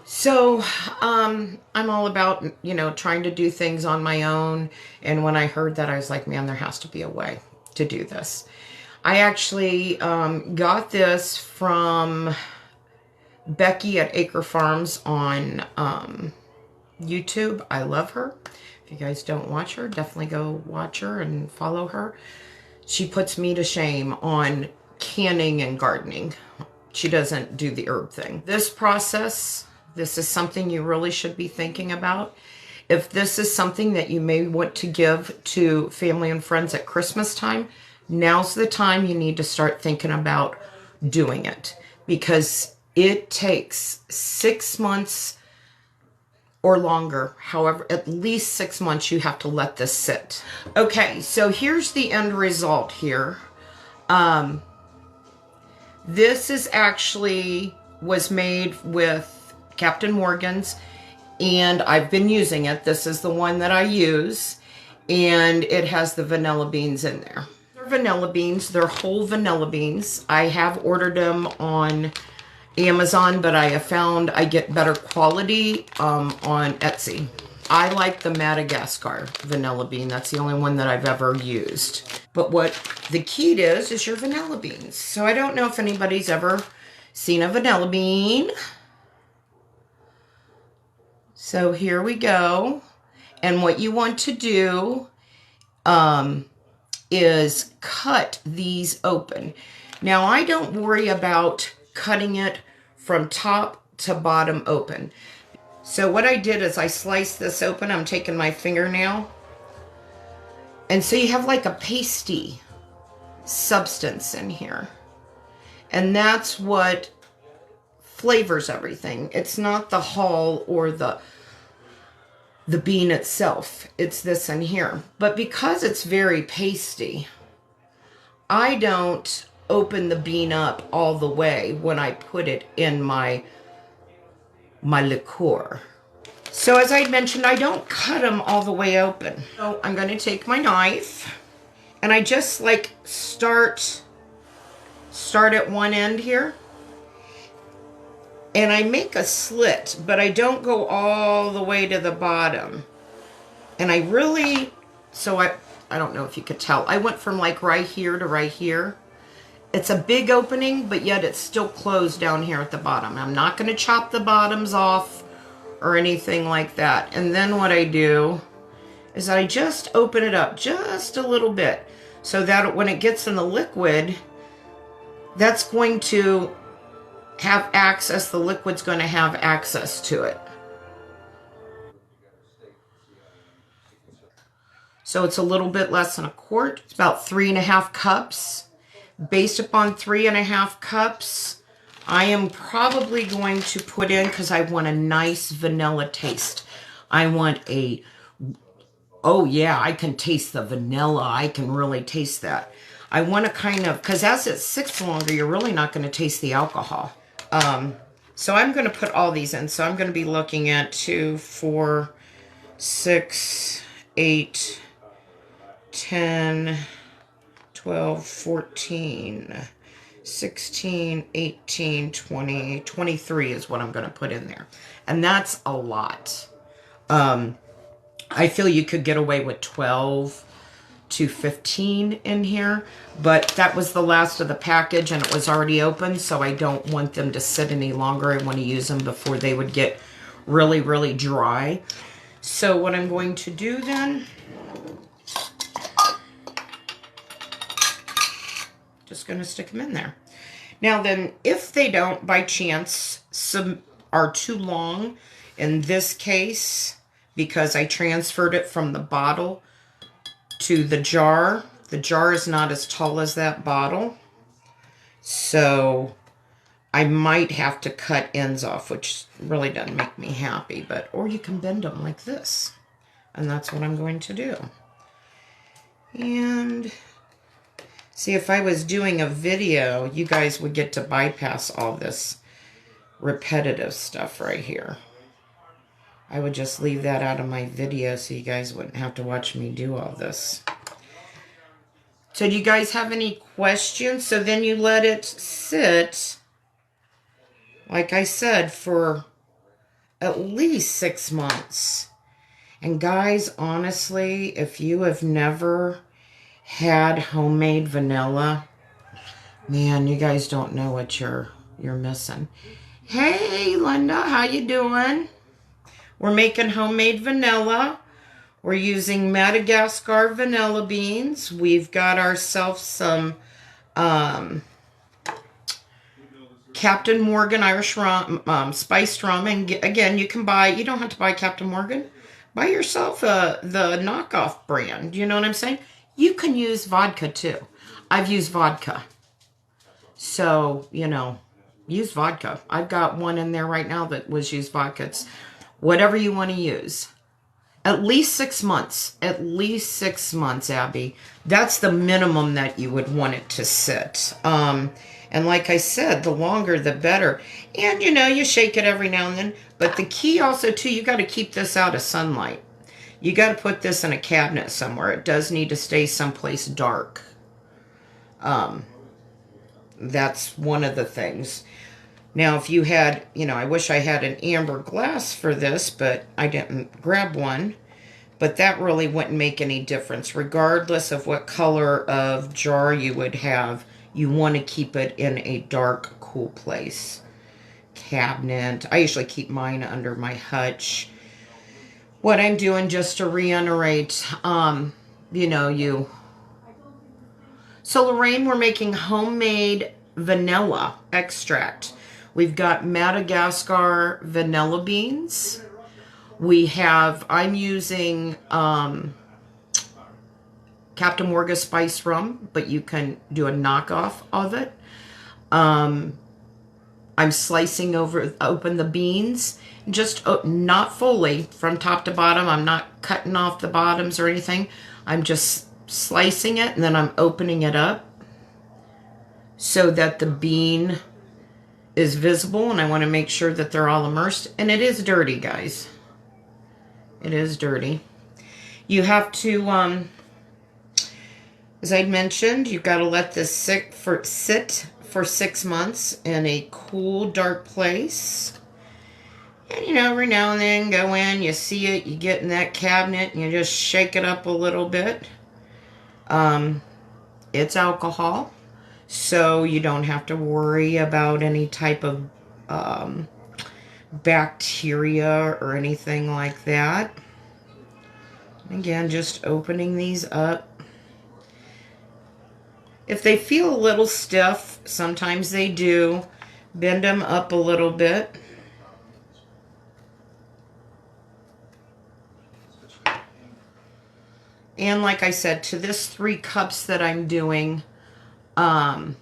So, I'm all about, trying to do things on my own. And when I heard that, I was like, man, there has to be a way to do this. I actually got this from Becky at Acre Farms on YouTube. I love her. If you guys don't watch her, definitely go watch her and follow her. She puts me to shame on canning and gardening. She doesn't do the herb thing. This process, this is something you really should be thinking about. If this is something that you may want to give to family and friends at Christmas time, now's the time you need to start thinking about doing it, because it takes 6 months or longer. However, at least 6 months you have to let this sit. Okay, so here's the end result here. This is actually was made with Captain Morgan's, and I've been using it. This is the one that I use, and it has the vanilla beans in there. They're vanilla beans. They're whole vanilla beans. I have ordered them on Amazon, but I have found I get better quality on Etsy. I like the Madagascar vanilla bean. That's the only one that I've ever used. But what the key is your vanilla beans. So I don't know if anybody's ever seen a vanilla bean. So here we go. And what you want to do is cut these open. Now, I don't worry about cutting it from top to bottom open. So what I did is I sliced this open. I'm taking my fingernail. And so you have like a pasty substance in here. And that's what flavors everything. It's not the hull or the bean itself. It's this in here. But because it's very pasty, I don't open the bean up all the way when I put it in my liqueur. So as I mentioned, I don't cut them all the way open. So I'm going to take my knife and I just like start at one end here. And I make a slit, but I don't go all the way to the bottom. And I really, so I don't know if you could tell, I went from like right here to right here. It's a big opening, but yet it's still closed down here at the bottom. I'm not going to chop the bottoms off or anything like that. And then what I do is I just open it up just a little bit so that when it gets in the liquid, that's going to have access, the liquid's going to have access to it. So it's a little bit less than a quart. It's about 3.5 cups. Based upon 3.5 cups, I am probably going to put in, because I want a nice vanilla taste. I want oh yeah, I can taste the vanilla. I can really taste that. I want to kind of, because as it sits longer, you're really not going to taste the alcohol. So I'm going to put all these in. So I'm going to be looking at 2, 4, 6, 8, 10, 12, 14, 16, 18, 20, 23 is what I'm going to put in there. And that's a lot. I feel you could get away with 12 to 15 in here, but that was the last of the package and it was already open, so I don't want them to sit any longer. I want to use them before they would get really, really dry. So what I'm going to do then, just going to stick them in there. Now then, if they don't, by chance, some are too long, in this case, because I transferred it from the bottle to the jar is not as tall as that bottle. So I might have to cut ends off, which really doesn't make me happy, or you can bend them like this. And that's what I'm going to do. And see, if I was doing a video, you guys would get to bypass all this repetitive stuff right here. I would just leave that out of my video so you guys wouldn't have to watch me do all this. So do you guys have any questions? So then you let it sit, like I said, for at least 6 months. And guys, honestly, if you have never had homemade vanilla, man, you guys don't know what you're missing. Hey, Linda, how you doing? We're making homemade vanilla. We're using Madagascar vanilla beans. We've got ourselves some Captain Morgan Irish rum, spiced rum. And again, you don't have to buy Captain Morgan. Buy yourself the knockoff brand. You know what I'm saying? You can use vodka too. I've used vodka. So, use vodka. I've got one in there right now that was used vodka. It's whatever you want to use. At least 6 months. At least 6 months, Abby. That's the minimum that you would want it to sit. And like I said, the longer the better. And, you shake it every now and then. But the key also, too, you got to keep this out of sunlight. You got to put this in a cabinet somewhere. It does need to stay someplace dark. That's one of the things. Now, if you had, I wish I had an amber glass for this, but I didn't grab one. But that really wouldn't make any difference. Regardless of what color of jar you would have, you want to keep it in a dark, cool place. Cabinet. I usually keep mine under my hutch. What I'm doing, just to reiterate, So Lorraine, we're making homemade vanilla extract. We've got Madagascar vanilla beans. I'm using Captain Morgan spice rum, but you can do a knockoff of it. I'm slicing open the beans, just not fully from top to bottom. I'm not cutting off the bottoms or anything. I'm just slicing it, and then I'm opening it up so that the bean is visible, and I want to make sure that they're all immersed. And it is dirty, guys. It is dirty. You have to, as I mentioned, you've got to let this sit for 6 months in a cool, dark place. And, every now and then go in, you see it, you get in that cabinet, and you just shake it up a little bit. It's alcohol, so you don't have to worry about any type of bacteria or anything like that. Again, just opening these up. If they feel a little stiff, sometimes they do, bend them up a little bit. And like I said, to this 3 cups that I'm doing, I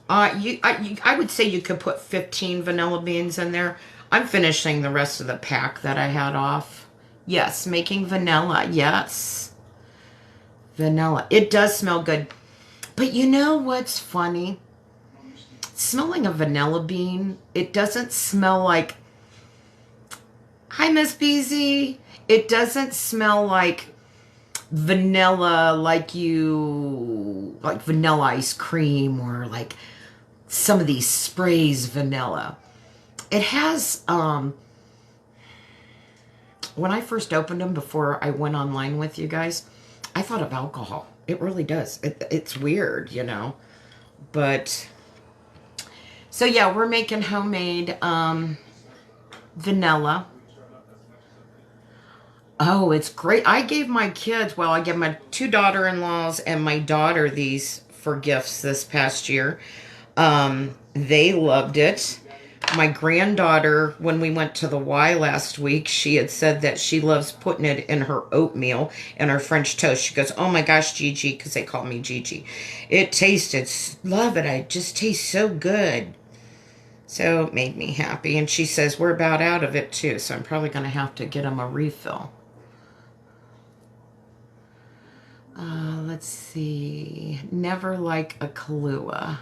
would say you could put 15 vanilla beans in there. I'm finishing the rest of the pack that I had off. Yes, making vanilla. Yes. Vanilla. It does smell good. But you know what's funny? Smelling a vanilla bean, it doesn't smell like, hi, Miss Beezy. It doesn't smell like vanilla, like vanilla ice cream, or like some of these sprays vanilla. It has, when I first opened them before I went online with you guys, I thought of alcohol. It really does. It's weird, But, so yeah, we're making homemade vanilla. Oh, it's great. I gave my kids, I gave my 2 daughter-in-laws and my daughter these for gifts this past year. They loved it. My granddaughter, when we went to the Y last week, she had said that she loves putting it in her oatmeal and her French toast. She goes, oh my gosh, Gigi, because they call me Gigi. It tasted, love it. It just tastes so good. So it made me happy. And she says, we're about out of it too, so I'm probably going to have to get them a refill. Let's see. Never like a Kahlua.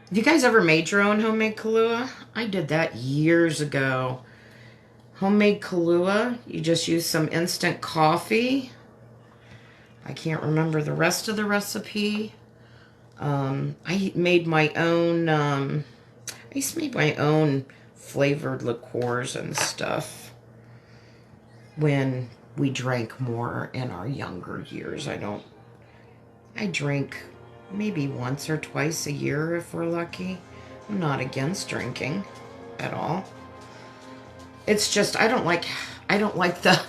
Have you guys ever made your own homemade Kahlua? I did that years ago. Homemade Kahlua, you just use some instant coffee. I can't remember the rest of the recipe. I made my own, I I used to make my own flavored liqueurs and stuff when we drank more in our younger years. I drink maybe once or twice a year if we're lucky. I'm not against drinking at all. It's just I don't like the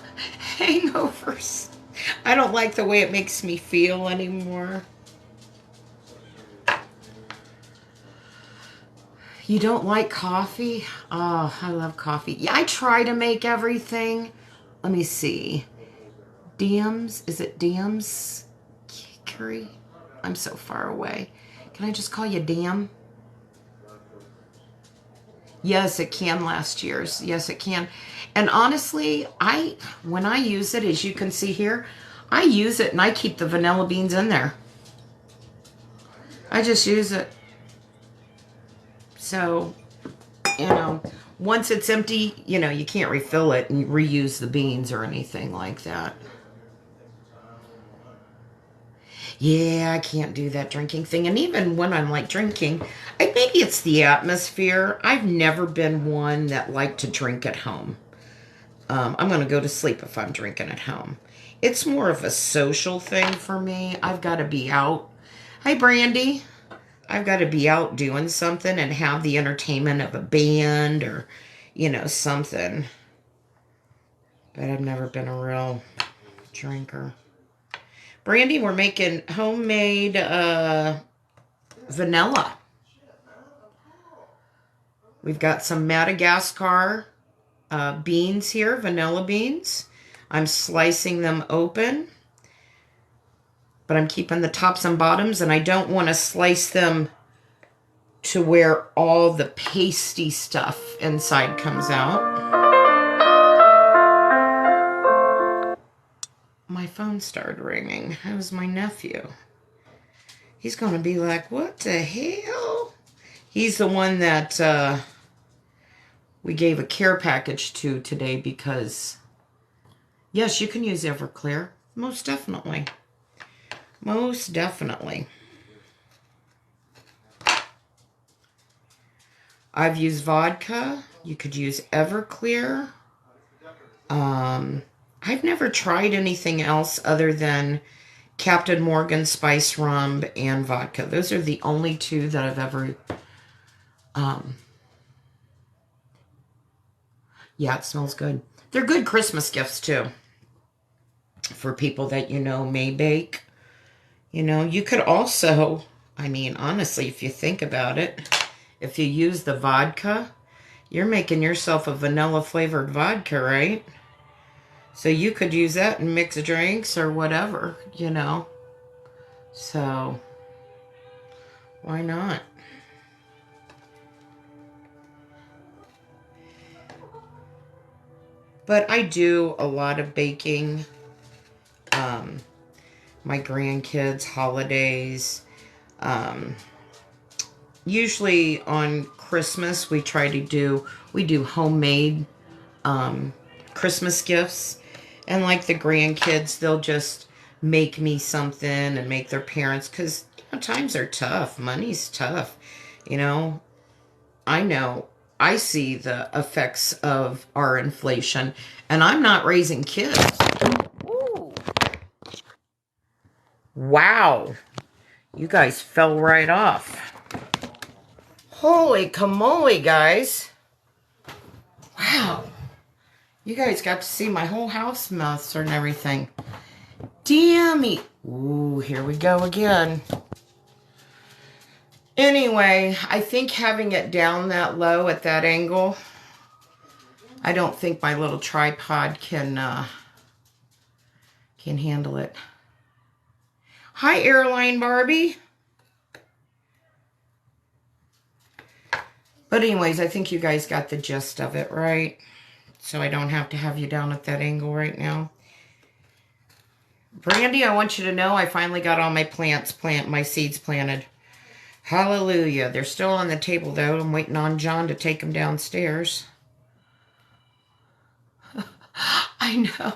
hangovers. I don't like the way it makes me feel anymore. You don't like coffee? Oh, I love coffee. Yeah, I try to make everything. Let me see. Diem's, is it Diem's curry? I'm so far away. Can I just call you Diem? Yes, it can last years. Yes, it can. And honestly, when I use it, as you can see here, I use it and I keep the vanilla beans in there. I just use it. So, once it's empty, you can't refill it and reuse the beans or anything like that. Yeah, I can't do that drinking thing. And even when I'm like drinking, maybe it's the atmosphere. I've never been one that liked to drink at home. I'm going to go to sleep if I'm drinking at home. It's more of a social thing for me. I've got to be out. Hi, Brandy. I've got to be out doing something and have the entertainment of a band or, something. But I've never been a real drinker. Brandy, we're making homemade vanilla. We've got some Madagascar beans here, vanilla beans. I'm slicing them open. But I'm keeping the tops and bottoms, and I don't want to slice them to where all the pasty stuff inside comes out. My phone started ringing. It was my nephew. He's going to be like, what the hell? He's the one that we gave a care package to today because, yes, you can use Everclear. Most definitely. Most definitely. I've used vodka. You could use Everclear. I've never tried anything else other than Captain Morgan Spice Rum and vodka. Those are the only two that I've ever... yeah, it smells good. They're good Christmas gifts, too. For people that may bake. You could also, honestly, if you think about it, if you use the vodka, you're making yourself a vanilla-flavored vodka, right? So you could use that and mix drinks or whatever, So, why not? But I do a lot of baking. My grandkids, holidays. Usually on Christmas, we do homemade Christmas gifts. And like the grandkids, they'll just make me something and make their parents, because times are tough. Money's tough. I see the effects of our inflation, and I'm not raising kids. Ooh. Wow. You guys fell right off. Holy camole, guys. Wow. You guys got to see my whole house mess and everything. Damn it. Ooh, here we go again. Anyway, I think having it down that low at that angle, I don't think my little tripod can handle it. Hi, Airline Barbie. But anyways, I think you guys got the gist of it, right? So I don't have to have you down at that angle right now. Brandy, I want you to know I finally got all my my seeds planted. Hallelujah. They're still on the table, though. I'm waiting on John to take them downstairs. I know.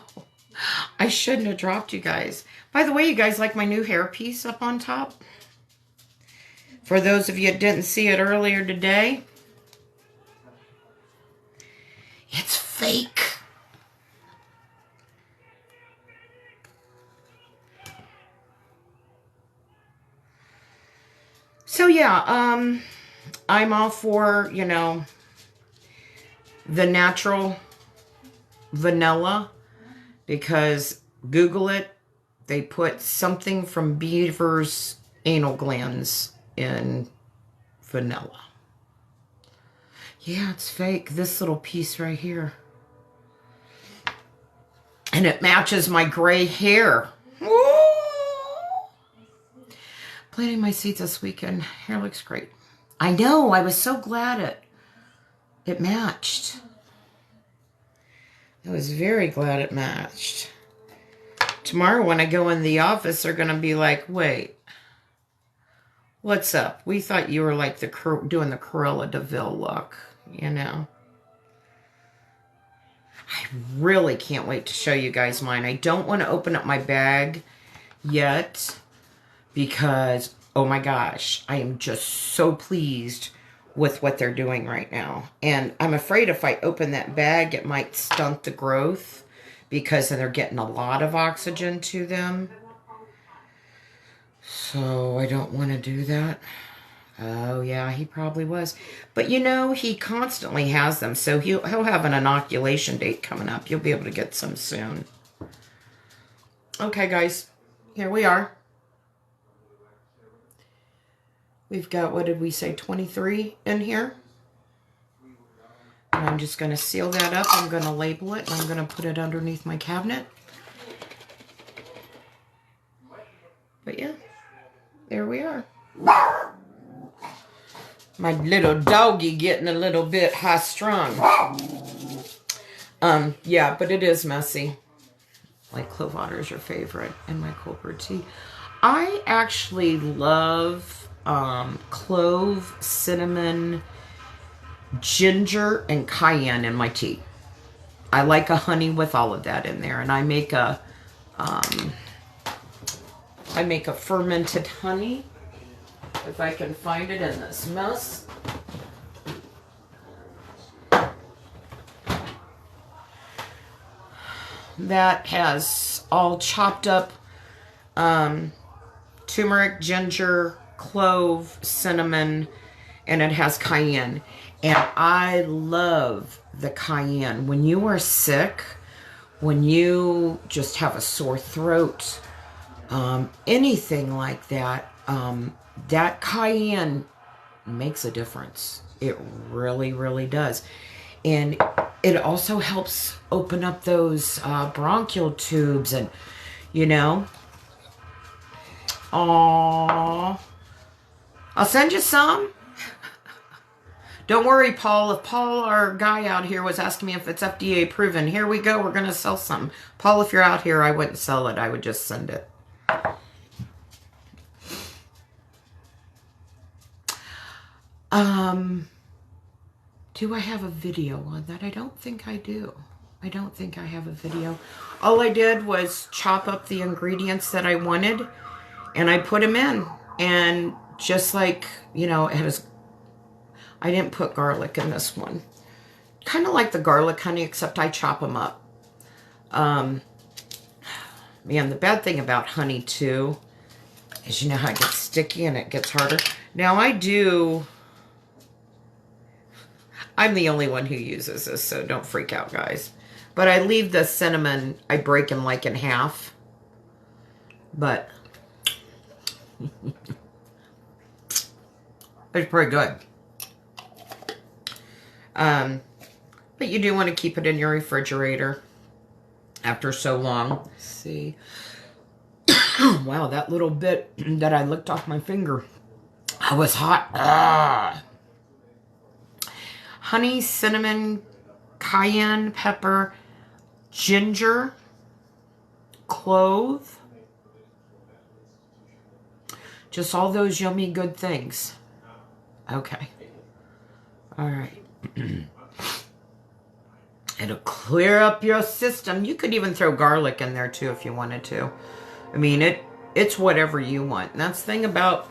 I shouldn't have dropped you guys. By the way, you guys like my new hairpiece up on top? For those of you that didn't see it earlier today, fake. So yeah, I'm all for, you know, the natural vanilla, because Google it, they put something from beaver's anal glands in vanilla. Yeah, it's fake. This little piece right here. And it matches my gray hair. Woo! Planting my seeds this weekend. Hair looks great. I know. I was so glad it matched. I was very glad it matched. Tomorrow when I go in the office, they're going to be like, wait, what's up? We thought you were like doing the Cruella de Vil look, you know. I really can't wait to show you guys mine. I don't want to open up my bag yet because, oh my gosh, I am just so pleased with what they're doing right now. And I'm afraid if I open that bag, it might stunt the growth because they're getting a lot of oxygen to them. So I don't want to do that. Oh yeah, he probably was. But you know, he constantly has them. So he'll have an inoculation date coming up. You'll be able to get some soon. Okay guys, here we are. We've got, what did we say, 23 in here. And I'm just going to seal that up. I'm going to label it. And I'm going to put it underneath my cabinet. But yeah, there we are. My little doggy getting a little bit high-strung. Yeah, but it is messy. Like clove water is your favorite and my cold brew tea. I actually love clove, cinnamon, ginger, and cayenne in my tea. I like a honey with all of that in there, and I make a fermented honey, if I can find it in this mess. That has all chopped up turmeric, ginger, clove, cinnamon, and it has cayenne. And I love the cayenne. When you are sick, when you just have a sore throat, anything like that, that cayenne makes a difference. It really, really does. And it also helps open up those bronchial tubes and, you know. Aww. I'll send you some. Don't worry, Paul. If Paul, our guy out here, was asking me if it's FDA proven, here we go. We're going to sell some. Paul, if you're out here, I wouldn't sell it. I would just send it. Do I have a video on that? I don't think I do. I don't think I have a video. All I did was chop up the ingredients that I wanted, and I put them in. And just like, you know, it has, I didn't put garlic in this one. Kind of like the garlic honey, except I chop them up. Man, the bad thing about honey, too, is you know how it gets sticky and it gets harder. Now, I'm the only one who uses this, so don't freak out, guys. But I leave the cinnamon, I break them like in half. But it's pretty good. But you do want to keep it in your refrigerator after so long. Let's see. Wow, that little bit that I licked off my finger, I was hot. Honey, cinnamon, cayenne pepper, ginger, clove. Just all those yummy good things. Okay. All right. It'll clear up your system. You could even throw garlic in there too if you wanted to. I mean, it's whatever you want. And that's the thing about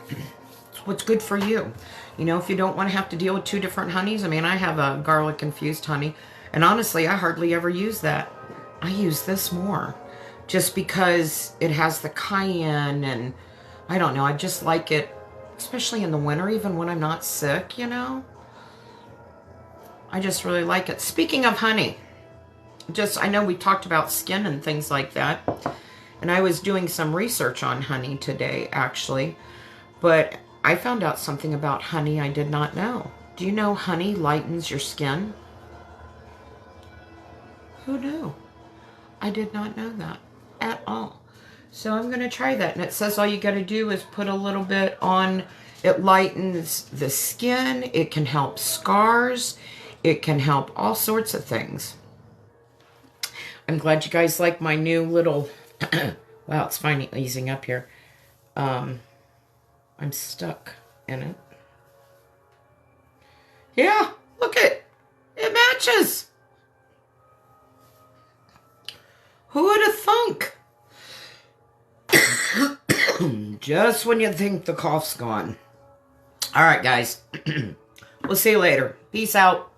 what's good for you. You know, if you don't want to have to deal with two different honeys. I mean, I have a garlic infused honey. And honestly, I hardly ever use that. I use this more just because it has the cayenne, and I don't know, I just like it, especially in the winter, even when I'm not sick, you know. I just really like it. Speaking of honey, I know we talked about skin and things like that, and I was doing some research on honey today, actually, but I found out something about honey I did not know. Do you know honey lightens your skin? Who knew? I did not know that at all. So I'm going to try that. And it says all you got to do is put a little bit on. It lightens the skin. It can help scars. It can help all sorts of things. I'm glad you guys like my new little... Wow, it's finally easing up here. I'm stuck in it. Yeah, look it. It matches. Who would have thunk? Just when you think the cough's gone. All right, guys. We'll see you later. Peace out.